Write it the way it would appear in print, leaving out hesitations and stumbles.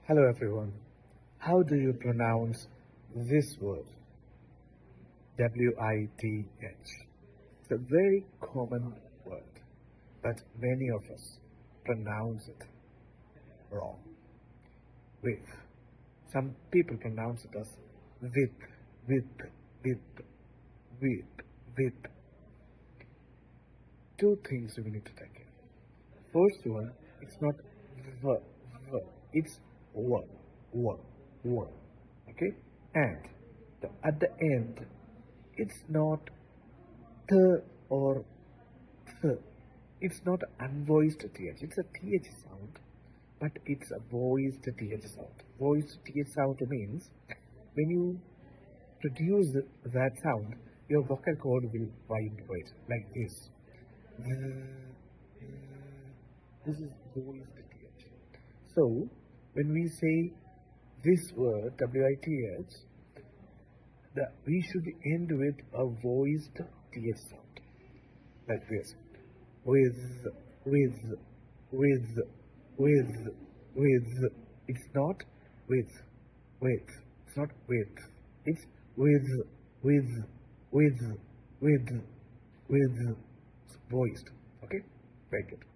Hello everyone. How do you pronounce this word? W-I-T-H. It's a very common word, but many of us pronounce it wrong. With. Some people pronounce it as with, with, with. Two things we need to take care. First one, it's not it's w. Okay? And at the end, it's not the or th. It's not unvoiced th. It's a th sound, but it's a voiced th sound. Voiced th sound means when you produce that sound, your vocal cord will vibrate like this. This is voiced th. So when we say this word W-I-T-H, we should end with a voiced th sound like this. With. It's not with. It's not with. It's with. It's voiced. Okay? Very good.